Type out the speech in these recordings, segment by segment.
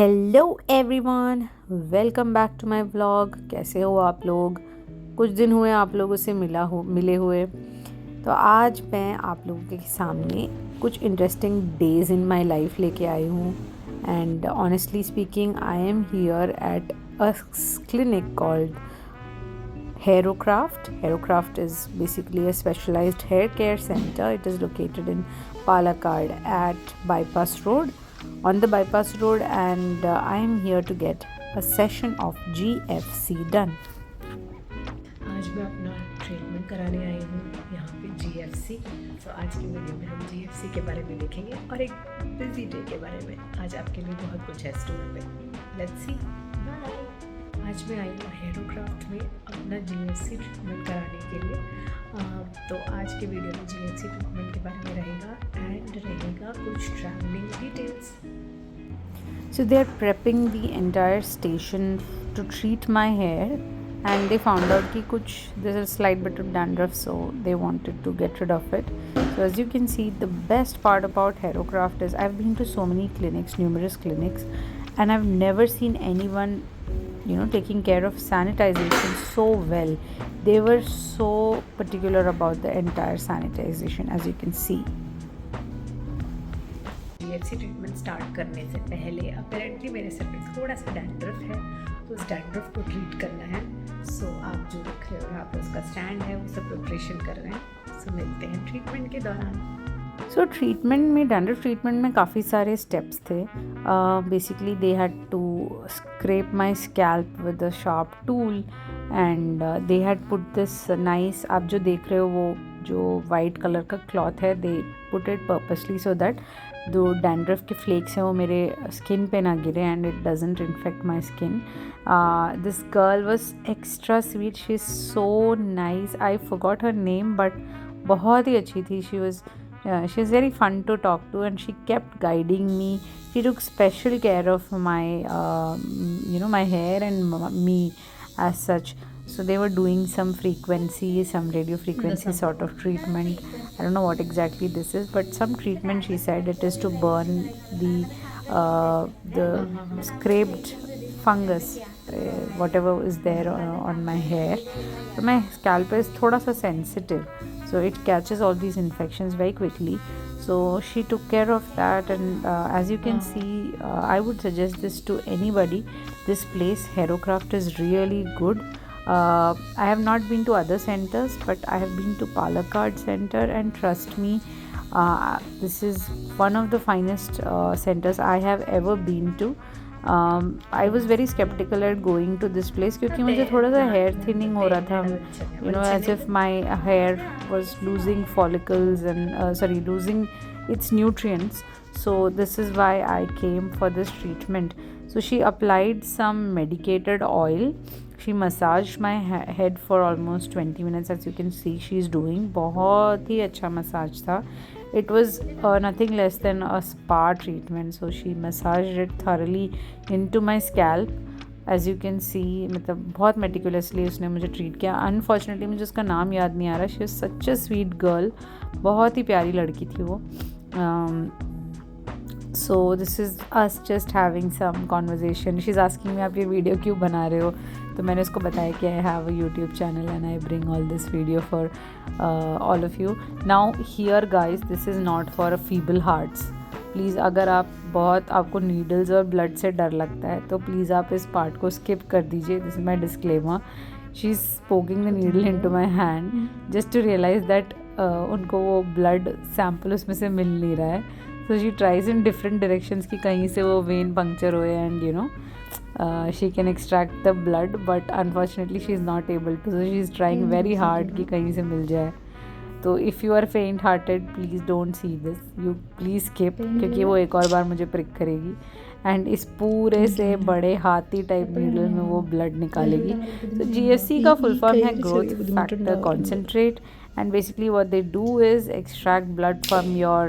Hello everyone, welcome back to my vlog. कैसे हो आप लोग? कुछ दिन हुए आप लोगों से मिले हुए। तो आज मैं आप लोगों के सामने कुछ interesting days in my life लेके आई हूँ। And honestly speaking, I am here at a clinic called Hairocraft. Hairocraft is basically a specialized hair care center. It is located in Palakkad at Bypass Road, on the Bypass Road, and I am here to get a session of GFC done. आज मैं अपना treatment कराने आई हूँ यहाँ पे GFC. तो आज की वीडियो में हम जीएफसी के बारे में देखेंगे और एक बिजी डे के बारे में। आज आपके लिए बहुत कुछ है स्टोर पे। Let's see. बाय। आज मैं आई हूँ हेरोक्राफ्ट में अपना जीएफसी ट्रीटमेंट कराने के लिए। तो आज के वीडियो में जीएफसी ट्रीटमेंट के बारे में रहेगा एंड रहेगा कुछ travelling details. So they are prepping the entire station to treat my hair, and they found out कि कुछ there's a slight bit of dandruff, so they wanted to get rid of it. So as you can see, the best part about Hairocraft is I've been to so many clinics, numerous clinics, and I've never seen anyone, taking care of sanitization so well. They were so particular about the entire sanitization, as you can see. GFC treatment start करने से पहले apparently मेरे sir पे थोड़ा सा dandruff है, तो उस डैंड्रफ को ट्रीट करना है। सो आप जो देख रहे हो यहाँ पे उसका स्टैंड है, वो सब प्रिपरेशन कर रहे हैं। सो मिलते हैं ट्रीटमेंट के दौरान। सो ट्रीटमेंट में, डैंड्रफ ट्रीटमेंट में काफ़ी सारे स्टेप्स थे। Basically they had to scrape my scalp with a sharp tool, and they had put this nice, आप जो देख रहे हो वो जो वाइट कलर का क्लॉथ है, they put it purposely so that जो डैंड्रफ के फ्लेक्स हैं वो मेरे स्किन पे ना गिरे and it doesn't infect my skin. This girl was extra sweet, she is so nice. I forgot her name, but बहुत ही अच्छी थी। She is very fun to talk to, and she kept guiding me. She took special care of my hair and me as such. So they were doing some radio frequency sort of treatment. I don't know what exactly this is, but some treatment, she said it is to burn the scraped fungus, whatever is there on my hair. So my scalp is thoda sa sensitive, so it catches all these infections very quickly. So she took care of that, and as you can see, I would suggest this to anybody. This place, Hairocraft, is really good. I have not been to other centers, but I have been to Palakkad center, and trust me, this is one of the finest centers I have ever been to. I was very skeptical at going to this place क्योंकि मुझे थोड़ा सा hair thinning हो रहा था, as if my hair was losing follicles and losing its nutrients. So this is why I came for this treatment. So she applied some medicated oil. She massaged my head for almost 20 minutes, as you can see she is doing. बहुत ही अच्छा massage था. It was nothing less than a spa treatment. So she massaged it thoroughly into my scalp. As you can see, मतलब बहुत meticulously उसने मुझे treat किया. Unfortunately मुझे उसका नाम याद नहीं आ रहा. She was such a sweet girl. बहुत ही प्यारी लड़की थी वो. So this is us just having some conversation. She's asking me आप ये वीडियो क्यों बना रहे हो? तो मैंने उसको बताया कि I have a YouTube channel and I bring all this video for all of you. Now here guys, this is not for feeble hearts. Please अगर आपको नीडल्स और ब्लड से डर लगता है तो प्लीज़ आप इस पार्ट को स्किप कर दीजिए. This is my disclaimer. She is poking the needle into my hand just to realise that उनको वो ब्लड सैम्पल उसमें से मिल नहीं रहा है. So she tries in different directions कि कहीं से वो vein puncture होए and she can extract the blood, but unfortunately she is not able to. So she is trying very hard कि कहीं से मिल जाए. तो if you are faint hearted, please don't see this. You please skip क्योंकि वो एक और बार मुझे prick करेगी एंड इस पूरे से बड़े हाथी टाइप नीडल में वो ब्लड निकालेगी. तो GFC का फुल फॉर्म है growth factor concentrate. And basically what they do is extract blood from your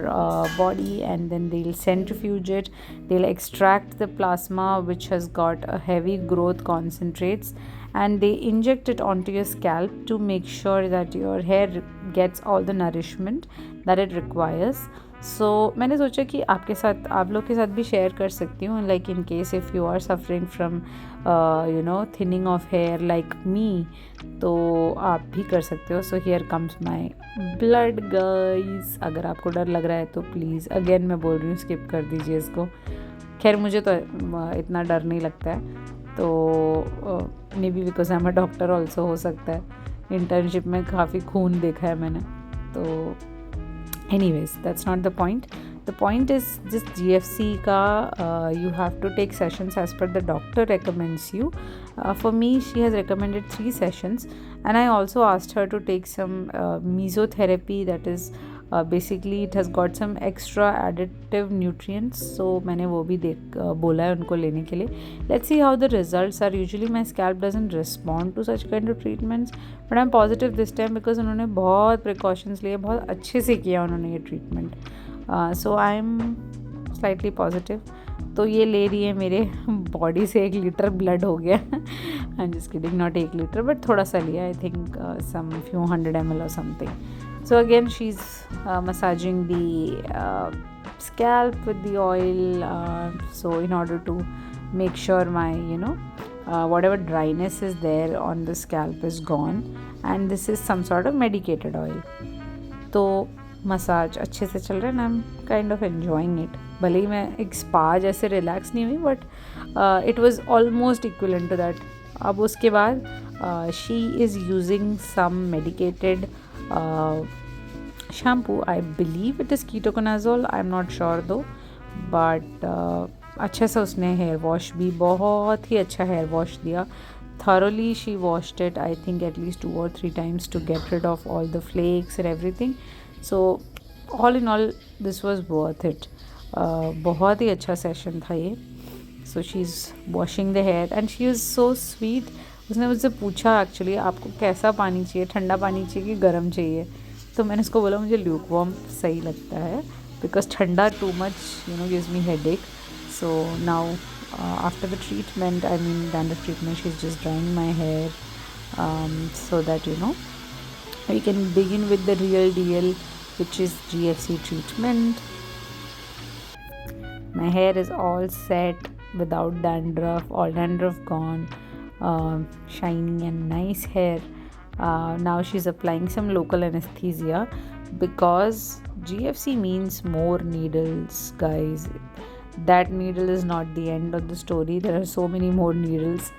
body, and then they'll centrifuge it. They'll extract the plasma which has got a heavy growth concentrates, and they inject it onto your scalp to make sure that your hair gets all the nourishment that it requires. सो मैंने सोचा कि आपके साथ, आप लोग के साथ भी शेयर कर सकती हूँ, like in case if you are suffering from thinning of hair like me, तो आप भी कर सकते हो. So here comes my blood guys. अगर आपको डर लग रहा है तो प्लीज़, अगेन मैं बोल रही हूँ, स्किप कर दीजिए इसको. खैर मुझे तो इतना डर नहीं लगता है, तो may be because I am a doctor also हो सकता है. इंटर्नशिप में काफ़ी खून देखा है मैंने. तो anyways, that's not the point. The point is this GFC ka you have to take sessions as per the doctor recommends you. For me, she has recommended 3 sessions, and I also asked her to take some mesotherapy, that is basically it has got some extra additive nutrients, so मैंने वो भी बोला है उनको लेने के लिए. Let's see how the results are. Usually my scalp doesn't respond to such kind of treatments, but I'm positive this time because उन्होंने बहुत precautions लिए, बहुत अच्छे से किया उन्होंने ये treatment. So I'm slightly positive. तो ये ले रही है, मेरे बॉडी से 1 लीटर ब्लड हो गया. I am just kidding, not 1 litre but थोड़ा सा लिया, I think some few 100 ml or something. So again she's massaging the scalp with the oil, so in order to make sure my whatever dryness is there on the scalp is gone, and this is some sort of medicated oil. तो massage अच्छे से चल रहा है ना, I am kind of enjoying it. भले ही मैं एक स्पा जैसे रिलैक्स नहीं हुई, but it was almost equivalent to that. अब उसके बाद she is using some medicated shampoo. I believe it is ketoconazole, I'm not sure though, but अच्छे से उसने हेयर वॉश भी, बहुत ही अच्छा हेयर वॉश दिया. thoroughly she washed it, I think at least 2 or 3 times to get rid of all the flakes and everything. So all in all this was worth it. बहुत ही अच्छा session था ये. So she's washing the hair and she was so sweet. उसने मुझसे पूछा actually, आपको कैसा पानी चाहिए, ठंडा पानी चाहिए कि गर्म चाहिए. तो मैंने उसको बोला मुझे ल्यूक वार्म सही लगता है, बिकॉज ठंडा too much gives me headache. So now after the treatment, I mean dandruff treatment, she is just drying my hair so that we can begin with the real deal, which is GFC treatment. My hair is all set without dandruff, all dandruff gone, shiny and nice hair. Now she's applying some local anesthesia because GFC means more needles, guys. That needle is not the end of the story. There are so many more needles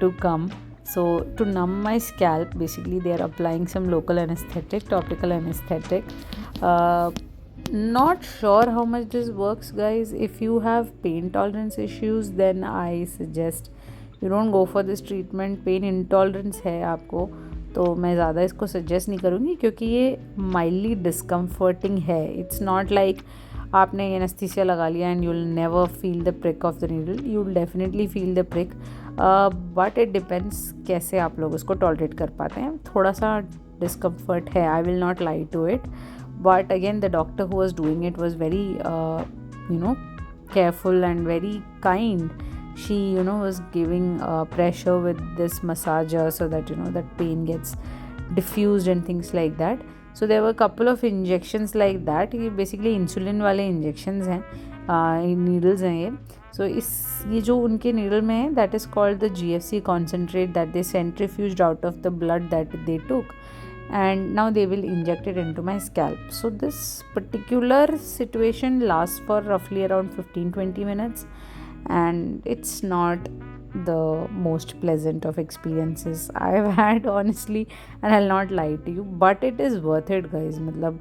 to come. So to numb my scalp, basically they are applying some local anesthetic, topical anesthetic. Not sure how much this works, guys. If you have pain tolerance issues, then I suggest you don't go for this treatment. Pain intolerance है आपको तो मैं ज़्यादा इसको suggest नहीं करूँगी, क्योंकि ये माइल्डली डिस्कम्फर्टिंग है. इट्स नॉट लाइक आपने एनेस्थीसिया लगा लिया and you will never feel the prick of the needle. You will definitely feel the prick, but it depends कैसे आप लोग उसको टॉलरेट कर पाते हैं. थोड़ा सा डिस्कम्फर्ट है, I will not lie to it, but again the doctor who was doing it was very careful and very kind. She was giving pressure with this massager so that that pain gets diffused and things like that. So there were a couple of injections like that. ये basically insulin वाले injections हैं, needles हैं ये. So ये जो उनके needle में है, that is called the GFC concentrate that they centrifuged out of the blood that they took, and now they will inject it into my scalp. So this particular situation lasts for roughly around 15-20 minutes, and it's not the most pleasant of experiences I've had, honestly, and I'll not lie to you, but it is worth it, guys. मतलब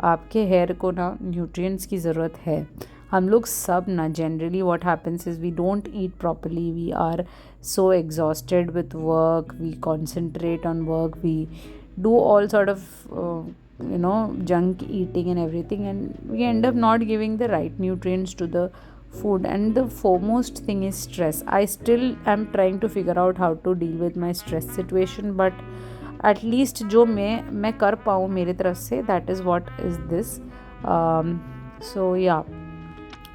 आपके hair को ना nutrients की ज़रूरत है. हम लोग सब ना generally what happens is we don't eat properly, we are so exhausted with work, we concentrate on work, we do all sort of junk eating and everything, and we end up not giving the right nutrients to the food. And the foremost thing is stress. I still am trying to figure out how to deal with my stress situation, but at least जो मैं कर पाऊँ मेरे तरफ से, that is what is this. So yeah,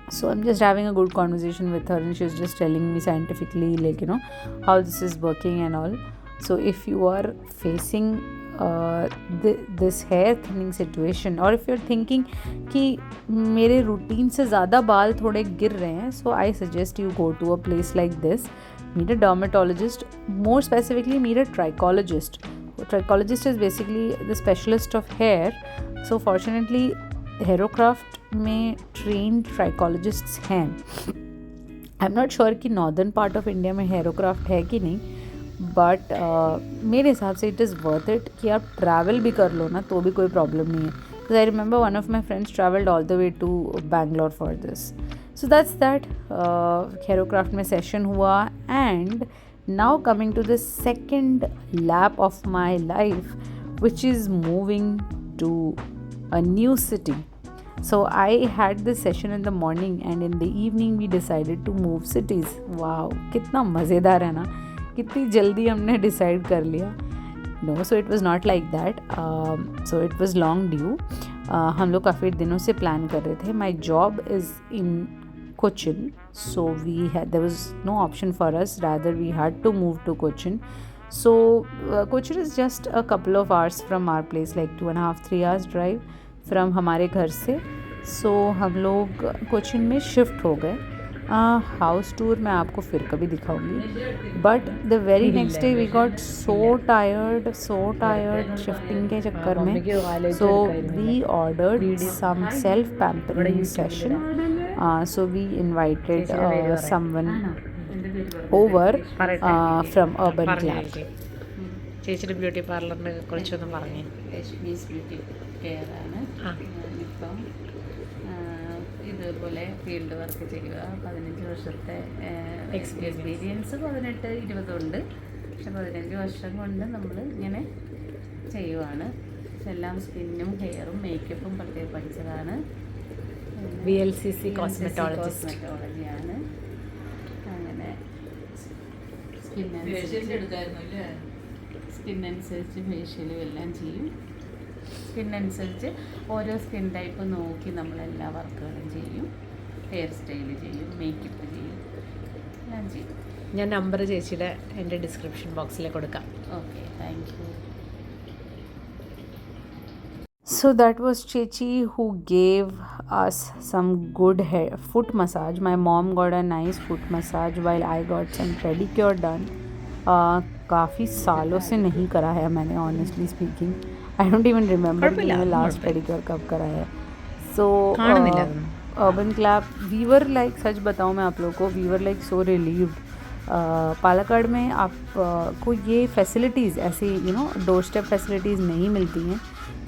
so I'm just having a good conversation with her, and she's just telling me scientifically, like how this is working and all. So if you are facing this hair thinning situation, or if you're thinking कि मेरे routine से ज़्यादा बाल थोड़े गिर रहे हैं, so I suggest you go to a place like this, meet a dermatologist, more specifically meet a trichologist. Trichologist is basically the specialist of hair. So fortunately हेरोक्राफ्ट में trained trichologists हैं. आई एम नॉट श्योर कि northern part of India में हेरोक्राफ्ट है कि नहीं, but मेरे हिसाब से इट इज़ वर्थ इट कि आप ट्रैवल भी कर लो ना तो भी कोई प्रॉब्लम नहीं है. Because I remember one of my friends travelled all the way to Bangalore for this. So that's that. हेरोक्राफ्ट में सेशन हुआ, and now coming to the second lap of my life, which is moving to a new city. So I had this session in the morning, and in the evening we decided to move cities. Wow, कितना मज़ेदार है ना, कितनी जल्दी हमने decide कर लिया. No, so it was not like that. So it was long due. हम लोग काफ़ी दिनों से प्लान कर रहे थे. My job is in Cochin, so there was no option for us. Rather, we had to move to Cochin. So Cochin is just a couple of hours from our place, like 2.5-3 hours drive from हमारे घर से. So हम लोग कोचिन में shift हो गए. House tour मैं आपको फिर कभी दिखाऊंगी, but the very next day we got so tired shifting के चक्कर में. So we ordered some self pampering session. So we invited someone over from urban club. ചേച്ചിയുടെ ബ്യൂട്ടി പാർലറിനെ കുറിച്ചൊന്നും പറഞ്ഞു. രശ്മീസ് ബ്യൂട്ടി കെയർ ആണ്. ഇപ്പം ഇതുപോലെ ഫീൽഡ് വർക്ക് ചെയ്യുക. 15 വർഷത്തെ എക്സ്പീരിയൻസ് 18-20 ഉണ്ട്. പക്ഷെ 15 വർഷം കൊണ്ട് നമ്മൾ ഇങ്ങനെ ചെയ്യുവാണ്. എല്ലാം സ്കിന്നും ഹെയറും മേക്കപ്പും പ്രത്യേകം പഠിച്ചതാണ്. VLCC കോസ്മെറ്റോളജിയാണ്. സ്കിൻ അനുസരിച്ച് ഫേഷ്യലും എല്ലാം ചെയ്യും. സ്കിൻ അനുസരിച്ച് ഓരോ സ്കിൻ ടൈപ്പ് നോക്കി നമ്മളെല്ലാ വർക്കുകളും ചെയ്യും. ഹെയർ സ്റ്റൈൽ ചെയ്യും, മേക്കപ്പ് ചെയ്യും, എല്ലാം ചെയ്യും. ഞാൻ നമ്പർ ചേച്ചിയുടെ എൻ്റെ ഡിസ്ക്രിപ്ഷൻ ബോക്സിൽ കൊടുക്കാം. Okay, thank you. So that was Chechi who gave us some good foot massage. My mom got a nice foot massage while I got some pedicure done. काफ़ी सालों से नहीं करा है मैंने, honestly speaking. I don't even remember कि मैंने last pedicure कब करा है. So Urban Clap we were like, सच बताऊँ मैं आप लोगों को, we were like so relieved. Palakkad में आपको ये फैसिलिटीज़ ऐसी डोर स्टेप फैसिलिटीज़ नहीं मिलती हैं.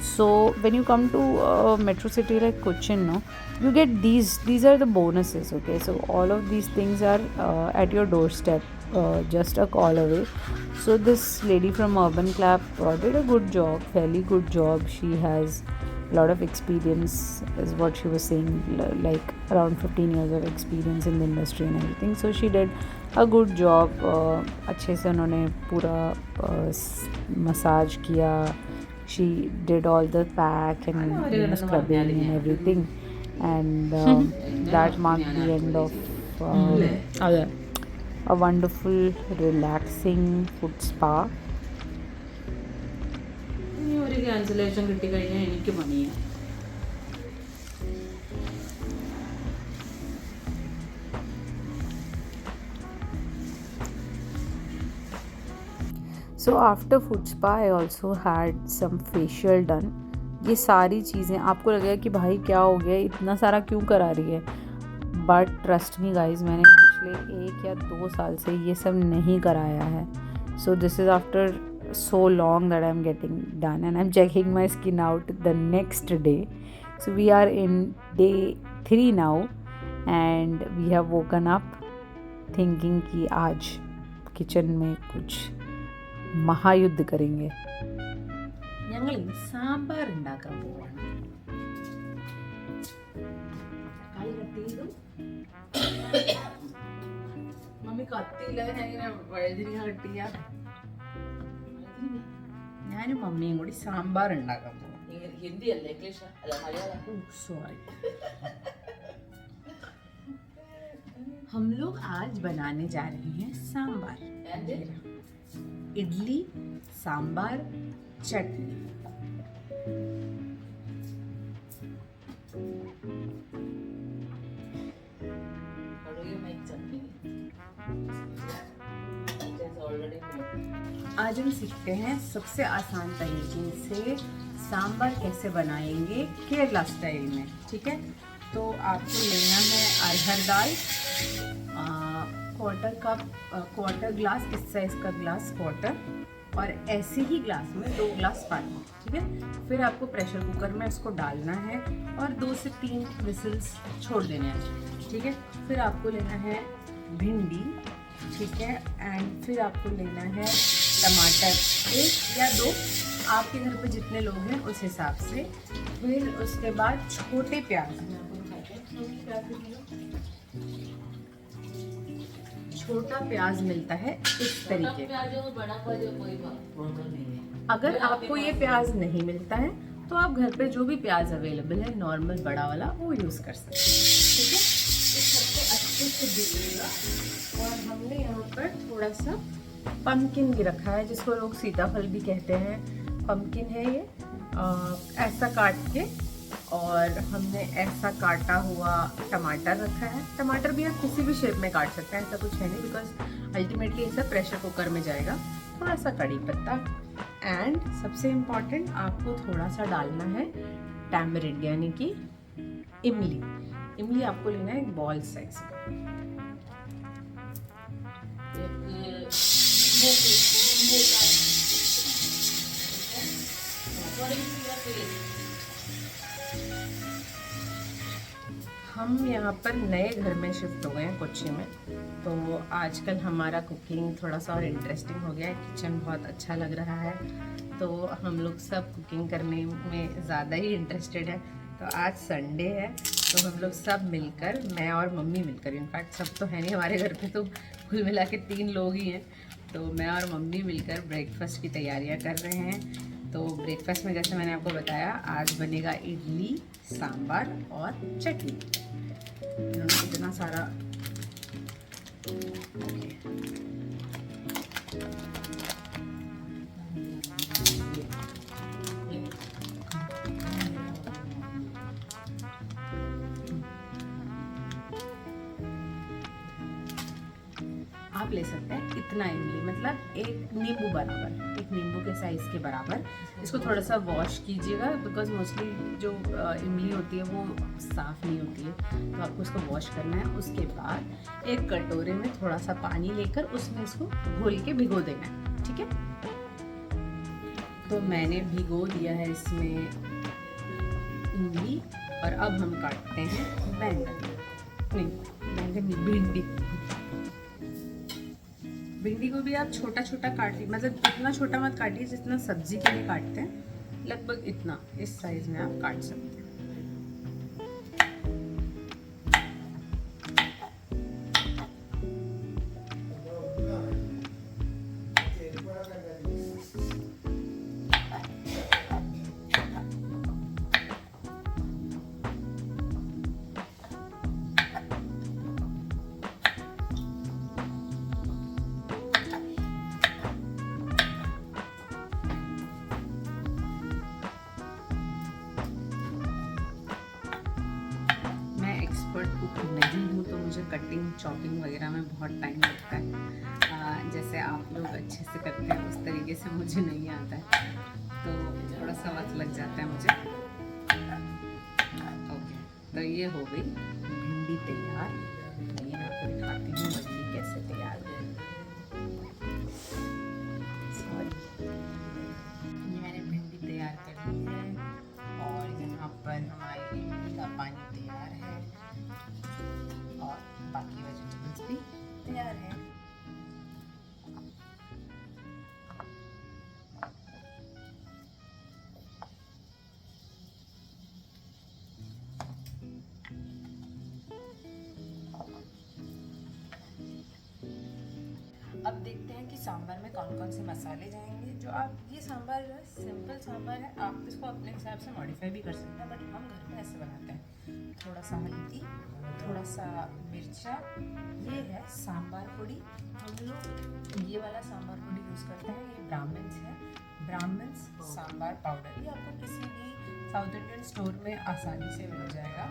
So when you come to a metro city like Cochin, you get these are the bonuses. Okay, so all of these things are at your doorstep, just a call away. So this lady from Urban Club did a good job, fairly good job. She has a lot of experience, is what she was saying, like around 15 years of experience in the industry and everything. So she did a good job. अच्छे से उन्होंने पूरा massage किया. She did all the pack and scrubbing and everything, and that marked the end of a wonderful, relaxing foot spa. ഒരു cancellation കിട്ടിക്കഴിഞ്ഞാൽ എനിക്ക് പണിയാണ്. So after foot spa I also had some facial done. ये सारी चीज़ें आपको लगेगा कि भाई क्या हो गया, इतना सारा क्यों करा रही है, बट ट्रस्ट मी गाइज, मैंने पिछले 1 या 2 साल से ये सब नहीं कराया है. So this is after so long that I'm getting done, and I'm checking my skin out the next day. So we are in day 3 now, and we have woken up thinking कि आज kitchen में कुछ महायुद्ध करेंगे. ഞങ്ങൾ ഇന്ന് സാമ്പാർ ഉണ്ടാക്കാൻ പോവാണ്. മമ്മി കത്തിയില്ല, ഞാൻ വഴുതിരിങ്ങ കട്ടിയ. ഞാനും മമ്മിയും കൂടി സാമ്പാർ ഉണ്ടാക്കാൻ പോവാം. ഹിന്ദി അല്ലേ, ഇംഗ്ലീഷ് അല്ല, മലയാളം. सॉरी. हम लोग आज बनाने जा रहे हैं सांबार. इडली, सांबार, चटनी। आज हम सीखते हैं सबसे आसान तरीके से सांभर कैसे बनाएंगे केरला स्टाइल में। ठीक है, तो आपको लेना है अरहर दाल, क्वार्टर ग्लास, इस साइज का ग्लास क्वार्टर, और ऐसे ही ग्लास में 2 ग्लास पानी। ठीक है, फिर आपको प्रेशर कुकर में इसको डालना है और 2 से 3 विसिल्स छोड़ देने हैं। ठीक है, फिर आपको लेना है भिंडी। ठीक है, एंड फिर आपको लेना है टमाटर, 1 या 2, आपके घर पे जितने लोग हैं उस हिसाब से। फिर उसके बाद छोटे प्याज, छोटा प्याज मिलता है इस तरीके का। अगर आपको ये प्याज नहीं मिलता है तो आप घर पे जो भी प्याज अवेलेबल है नॉर्मल बड़ा वाला वो यूज़ कर सकते हैं। ठीक है, इस सबको अच्छे से भूनिएगा। और हमने यहाँ पर थोड़ा सा पम्पकिन भी रखा है, जिसको लोग सीताफल भी कहते हैं। पम्पकिन है ये, ऐसा काट के, और हमने ऐसा काटा हुआ टमाटर रखा है। टमाटर भी आप किसी भी शेप में काट सकते हैं, ऐसा कुछ है नहीं, बिकॉज अल्टीमेटली ऐसा प्रेशर कुकर में जाएगा। थोड़ा सा कड़ी पत्ता, एंड सबसे इम्पॉर्टेंट आपको थोड़ा सा डालना है टैमरिंड यानी कि इमली। इमली आपको लेना है एक बॉल साइज। हम यहाँ पर नए घर में शिफ्ट हो गए हैं कोच्चि में, तो आजकल हमारा कुकिंग थोड़ा सा और इंटरेस्टिंग हो गया है। किचन बहुत अच्छा लग रहा है, तो हम लोग सब कुकिंग करने में ज़्यादा ही इंटरेस्टेड है। तो आज संडे है, तो हम लोग सब मिलकर, मैं और मम्मी मिलकर, इनफैक्ट सब तो है नहीं हमारे घर पे, तो कुल मिला के 3 लोग ही हैं, तो मैं और मम्मी मिलकर ब्रेकफास्ट की तैयारियाँ कर रहे हैं। तो ब्रेकफास्ट में जैसे मैंने आपको बताया, आज बनेगा इडली, सांभर और चटनी। इतना सारा आप ले सकते हैं इतना इमली, मतलब एक नींबू बराबर, एक नींबू के साइज़ के बराबर। इसको थोड़ा सा वॉश कीजिएगा, बिकॉज मोस्टली जो इमली होती है वो साफ़ नहीं होती है, तो आपको इसको वॉश करना है। उसके बाद एक कटोरे में थोड़ा सा पानी लेकर उसमें इसको घोल के भिगो देना है। ठीक है, तो मैंने भिगो दिया है इसमें इमली, और अब हम काटते हैं बैंगन, नहीं भिंडी। भिंडी को भी आप छोटा छोटा काटिए, मतलब इतना छोटा मत काटिए जितना सब्जी के लिए काटते हैं, लगभग इतना, इस साइज में आप काट सकते हैं। कुक नहीं हूँ, तो मुझे कटिंग चॉपिंग वगैरह में बहुत टाइम लगता है। जैसे आप लोग अच्छे से करते हैं उस तरीके से मुझे नहीं आता है, तो थोड़ा सा वक्त लग जाता है मुझे। ओके, तो ये हो गई भिंडी तैयार। ये मैं आपको दिखाती हूँ भिंडी कैसे तैयार है। ये मैंने भिंडी तैयार कर ली है, और यहाँ पर हमारी इमली का पानी तैयार है, और बाकी वेजिटेबल्स भी तैयार है। अब देखते हैं कि सांभर में कौन कौन से मसाले जाएंगे। जो आप ये सांभर जो है सिंपल सांभर है, आप इसको अपने हिसाब से मॉडिफाई भी कर सकते हैं, बट हम घर में ऐसे बनाते हैं। थोड़ा सा हल्दी, थोड़ा सा मिर्चा, ये है सांभर पोड़ी। हम लोग ये वाला सांभर पोड़ी यूज़ करते हैं, ये ब्राह्मण्स है, ब्राह्मण्स सांभर पाउडर। ये आपको किसी भी साउथ इंडियन स्टोर में आसानी से मिल जाएगा।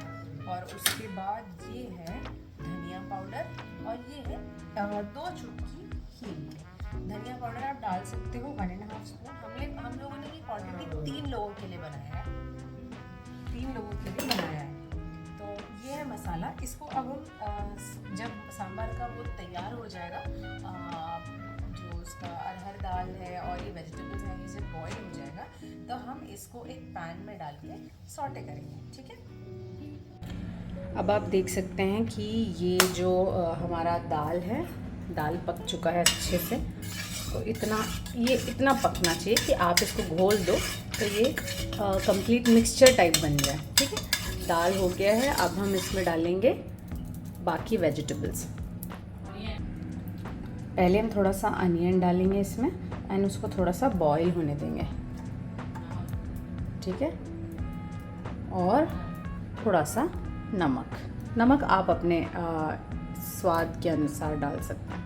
और उसके बाद ये है धनिया पाउडर, और ये है 2 चुटकी हींग के। धनिया पाउडर आप डाल सकते हो 1.5 स्पून। हम लोगों ने ये क्वांटिटी 3 लोगों के लिए बनाया है, 3 लोगों के लिए बनाया है। तो ये है मसाला। इसको अब हम जब सांभर का वो तैयार हो जाएगा, जो उसका अरहर दाल है और ये वेजिटेबल्स हैं, ये जब बॉईल हो जाएगा तो हम इसको एक पैन में डाल के सॉटे करेंगे, ठीक है। अब आप देख सकते हैं कि ये जो हमारा दाल है, दाल पक चुका है अच्छे से। तो इतना पकना चाहिए कि आप इसको घोल दो तो ये कंप्लीट मिक्सचर टाइप बन जाए, ठीक है। दाल हो गया है। अब हम इसमें डालेंगे बाकी वेजिटेबल्स। पहले हम थोड़ा सा अनियन डालेंगे इसमें एंड उसको थोड़ा सा बॉईल होने देंगे, ठीक है। और थोड़ा सा नमक आप अपने स्वाद के अनुसार डाल सकते हैं।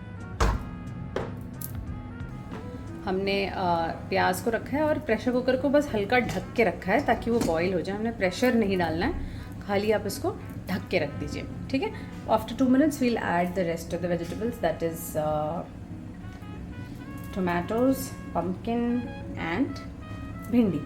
हमने प्याज को रखा है और प्रेशर कुकर को बस हल्का ढक के रखा है ताकि वो बॉईल हो जाए। हमने प्रेशर नहीं डालना है, खाली आप इसको ढक के रख दीजिए, ठीक है। After 2 minutes we'll add the rest of the vegetables, that is tomatoes, pumpkin and bhindi.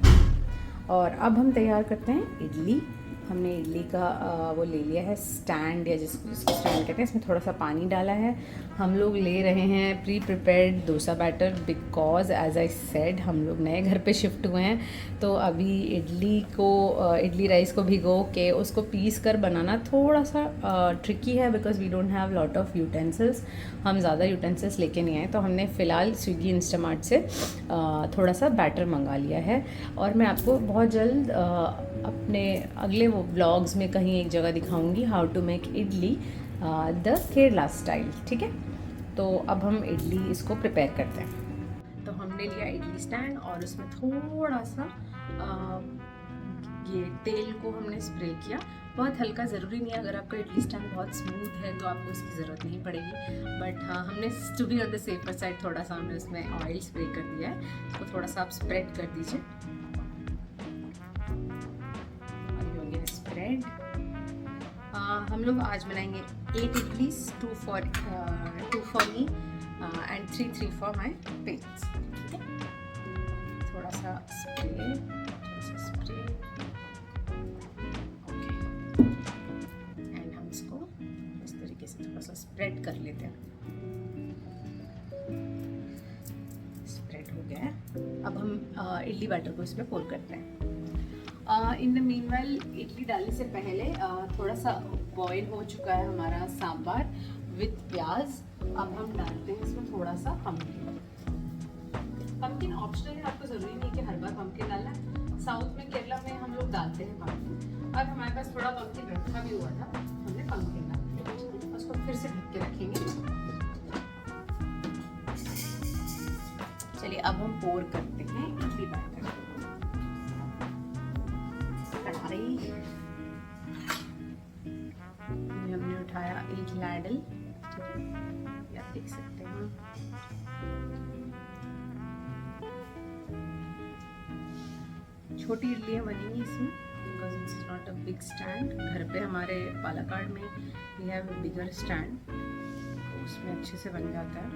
और अब हम तैयार करते हैं इडली। हमने इडली का वो ले लिया है स्टैंड, या जिसको स्टैंड कहते हैं। इसमें थोड़ा सा पानी डाला है। हम लोग ले रहे हैं pre prepared dosa batter, because as I said हम लोग नए घर पे शिफ्ट हुए हैं। तो अभी इडली राइस को भिगो के उसको पीस कर बनाना थोड़ा सा ट्रिकी है, because we don't have lot of utensils. हम ज़्यादा यूटेंसिल्स लेके नहीं आए, तो हमने फ़िलहाल स्विगी इंस्टामार्ट से थोड़ा सा बैटर मंगा लिया है। और मैं आपको बहुत जल्द अपने अगले व्लॉग्स में कहीं एक जगह दिखाऊंगी how to make idli the Kerala style, ठीक है। तो अब हम इडली इसको प्रिपेयर करते हैं। तो हमने लिया इडली स्टैंड और उसमें थोड़ा सा ये तेल को हमने स्प्रे किया, बहुत हल्का, ज़रूरी नहीं है। अगर आपका इडली स्टैंड बहुत स्मूथ है तो आपको इसकी ज़रूरत नहीं पड़ेगी, बट हाँ हमने to be on the safer side थोड़ा सा हमने उसमें ऑयल स्प्रे कर दिया है। इसको थोड़ा सा आप स्प्रेड कर दीजिए। स्प्रेड। हम लोग आज बनाएंगे 8 idlis, 2 for me and 3 for my parents, ठीक है। थोड़ा सा स्प्रे, ओके। एंड हम इसको इस तरीके से थोड़ा सा स्प्रेड कर लेते हैं। स्प्रेड हो गया है। अब हम इडली बैटर को इसमें पोर करते हैं। इन द मीनवाइल इडली डालने से पहले थोड़ा सा बॉईल हो चुका है हमारा सांभर विथ प्याज। अब हम डालते हैं इसमें थोड़ा सा पम्पकिन। पम्पकिन ऑप्शनल है, आपको ज़रूरी नहीं कि हर बार पम्पकिन डालना है। साउथ में, केरला में हम लोग डालते हैं पम्पकिन, और हमारे पास थोड़ा पम्पकिन रखा भी हुआ था, हमने पम्पकिन डाल दिया। उसको फिर से ढक के रखेंगे। चलिए अब हम पोर करते हैं इडली बैटर। हमने उठाया एक लैडल, आप देख सकते हैं। छोटी इडलियाँ बनेंगी इसमें, because it's not a big stand. घर पे हमारे पालाकाड में we have a bigger stand, तो उसमें अच्छे से बन जाता है।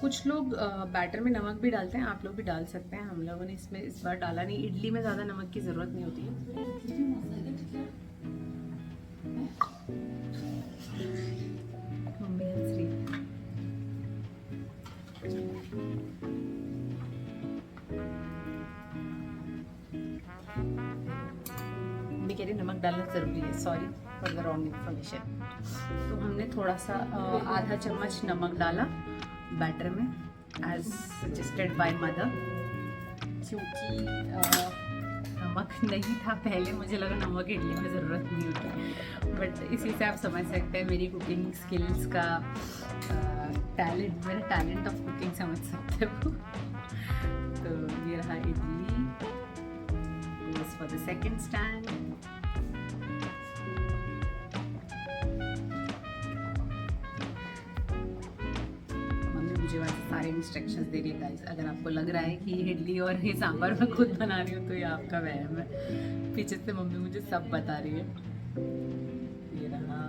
कुछ लोग बैटर में नमक भी डालते हैं, आप लोग भी डाल सकते हैं। हम लोगों ने इसमें इस बार डाला नहीं। इडली में ज़्यादा नमक की ज़रूरत नहीं होती है। मम्मी कह रही नमक डालना ज़रूरी है, sorry for the wrong information. तो हमने थोड़ा सा आधा चम्मच नमक डाला बैटर में, एज सजेस्टेड बाय मदर, क्योंकि नमक नहीं था पहले, मुझे लगा नमक इडली में ज़रूरत नहीं होती, बट इसी से आप समझ सकते हैं मेरी कुकिंग स्किल्स का टैलेंट, मेरा टैलेंट ऑफ कुकिंग समझ सकते हो। तो ये रहा idli, goes for the second stand। मुझे वैसे सारे इंस्ट्रक्शंस दे रही है गाइस। अगर आपको लग रहा है कि ये इडली और ये सांभर मैं खुद बना रही हूँ तो ये आपका वहम है, पीछे से मम्मी मुझे सब बता रही है। ये रहा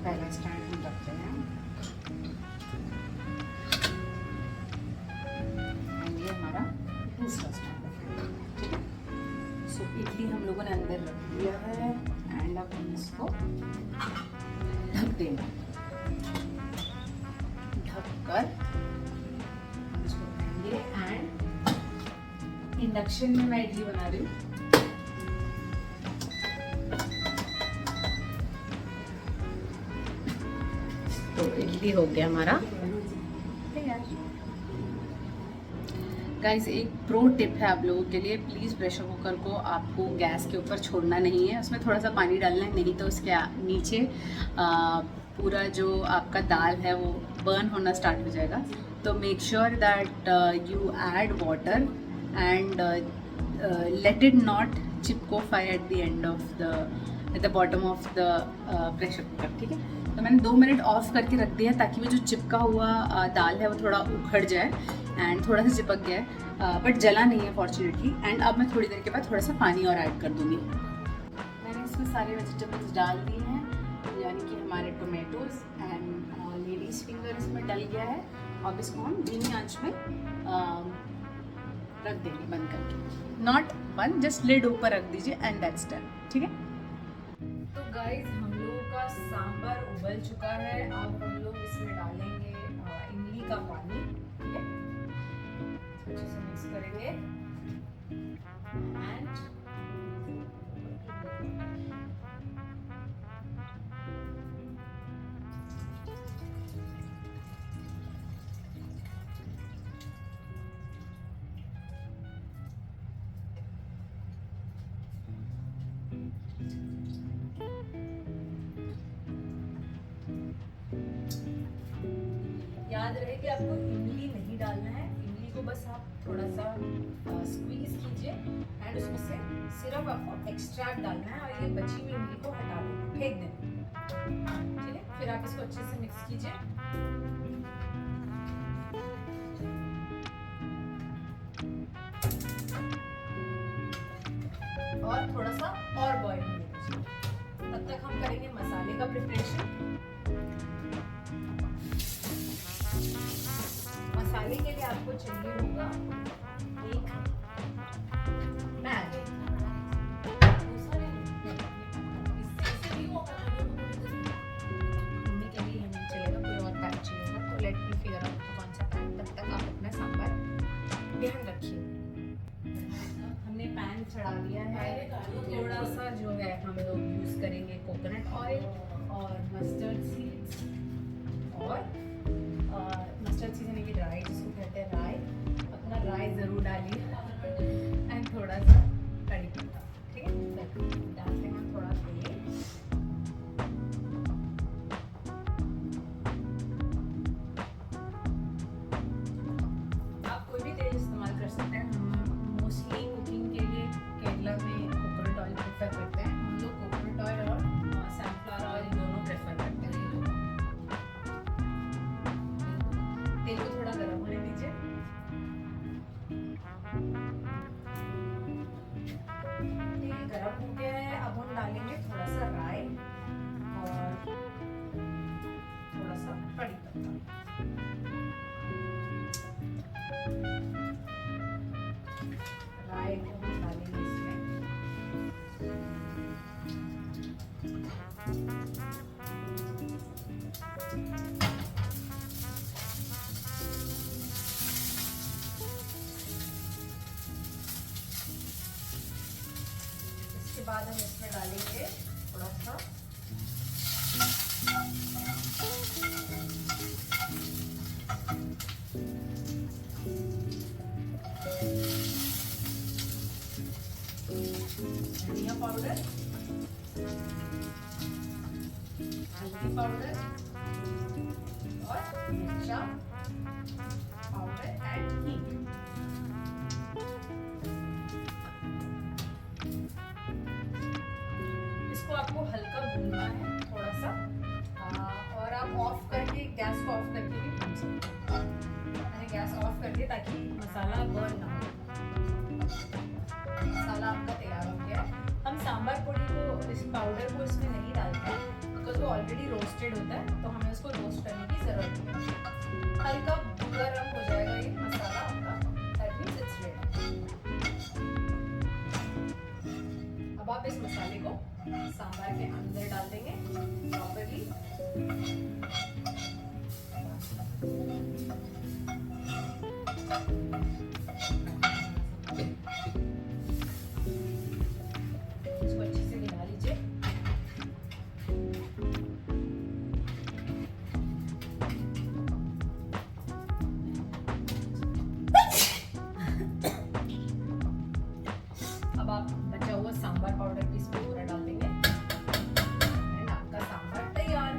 पहला स्टैंड हम रखते हैं, एंड ये हमारा दूसरा स्टैंड है। ठीक है, सो इडली हम लोगों ने अंदर रख दिया है, एंड अब हम इसको ढक देंगे। ढककर हम इसको रखेंगे, एंड इंडक्शन में मैं इडली बना रही हूँ। तो इडली हो गया हमारा तैयार। गाइस, एक प्रो टिप है आप लोगों के लिए, प्लीज़ प्रेशर कुकर को आपको गैस के ऊपर छोड़ना नहीं है, उसमें थोड़ा सा पानी डालना है, नहीं तो उसके नीचे पूरा जो आपका दाल है वो बर्न होना स्टार्ट हो जाएगा। तो make sure that you add water and let it not चिपकोफाई at the end of the bottom of the pressure cooker. ठीक है, तो मैंने 2 मिनट ऑफ करके रख दिया ताकि वो जो चिपका हुआ दाल है वो थोड़ा उखड़ जाए, एंड थोड़ा सा चिपक गया है बट जला नहीं है फॉर्चुनेटली। एंड अब मैं थोड़ी देर के बाद थोड़ा सा पानी और ऐड कर दूँगी। मैंने इसमें सारे वेजिटेबल्स डाल दिए हैं, यानी कि हमारे टोमेटोज़ एंड लेडीज़ फिंगर इसमें डल गया है। अब इसको हम धीमी आंच में रख देंगे बंद करके, नॉट बंद, जस्ट लिड ऊपर रख दीजिए एंड दैट्स डन। ठीक है, तो गाइस हम लोगों का सांभर उबल चुका है। अब हम लोग इसमें डालेंगे इमली का पानी। ठीक है, अच्छे से मिक्स करेंगे एंड याद रहे कि आपको इमली नहीं डालना है, इमली को बस आप थोड़ा सा स्क्वीज कीजिए एंड उसमें से सिर्फ आपको एक्सट्रैक्ट डालना है और ये बची हुई इमली को हटा देना, फेंक देना। ठीक है, फिर आप इसको अच्छे से मिक्स कीजिए। और थोड़ा सा और बॉईल होने दीजिए, तब तक हम करेंगे मसाले का प्रिपरेशन। मसाले के लिए आपको चाहिए होगा एक मैगी, मम्मी के लिए हमें चलेगा, कोई और पैन चाहिएगा तो लेट मी फिगर आउट कौन सा पैन। तब तक आप अपना सांभर ध्यान रखिए। हमने पैन चढ़ा दिया है, थोड़ा सा जो है हम लोग यूज़ करेंगे कोकोनट ऑयल और मस्टर्ड सीड्स, और मस्टर्ड सीड्स यानी कि राई जिसको कहते हैं राई, अपना राई ज़रूर डालिए एंड थोड़ा सा कड़ी पत्ता। ठीक है, डालते हैं थोड़ा तेल, आप कोई भी तेल इस्तेमाल कर सकते हैं। हम मोस्टली कुकिंग के लिए केरला में कोकोनट ऑयल प्रेफर करते हैं, हम लोग कोकोनट ऑयल और सनफ्लावर ऑयल दोनों प्रेफर करते हैं। बाद हम इसमें डालेंगे थोड़ा सा धनिया पाउडर, हल्दी पाउडर और मिर्चा पाउडर एंड हींग। इसको आपको हल्का भूनना है थोड़ा सा, और आप ऑफ करके गैस को ऑफ करके भी भून सकते हैं। मैंने गैस ऑफ कर दिया ताकि मसाला बर्न ना हो। मसाला आपका तैयार हो गया है। हम सांभर पोड़ी को, इस पाउडर को इसमें नहीं डालते हैं बिकॉज वो ऑलरेडी रोस्टेड होता है, तो हमें उसको रोस्ट करने की ज़रूरत नहीं है। हल्का भूरा रंग हो जाएगा ये मसाला आपका, दैट मीन्स इट्स रेडी। अब आप इस मसाले को सांभर के अंदर डाल देंगे प्रॉपरली। इसको अच्छे से मिला लीजिए। अब आप बचा हुआ सांभर पाउडर भी इसमें पूरा डाल देंगे एंड आपका सांभर तैयार।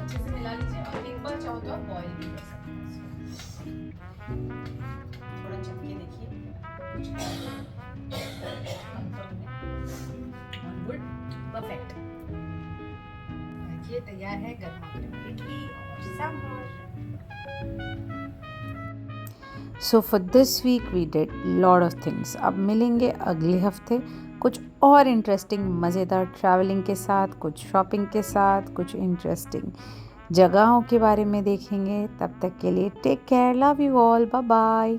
अच्छे से मिला लीजिए और एक बार चाहो तो आप बॉईल भी कर सकते हैं इसको। थोड़ा चख के देखिए, गुड, परफेक्ट। ये तैयार है गर्मा गर्म इडली और sambar. So for this week we did lot of things. अब मिलेंगे अगले हफ्ते कुछ और इंटरेस्टिंग मज़ेदार ट्रैवलिंग के साथ, कुछ शॉपिंग के साथ, कुछ इंटरेस्टिंग जगहों के बारे में देखेंगे। तब तक के लिए take care, love you all, bye bye.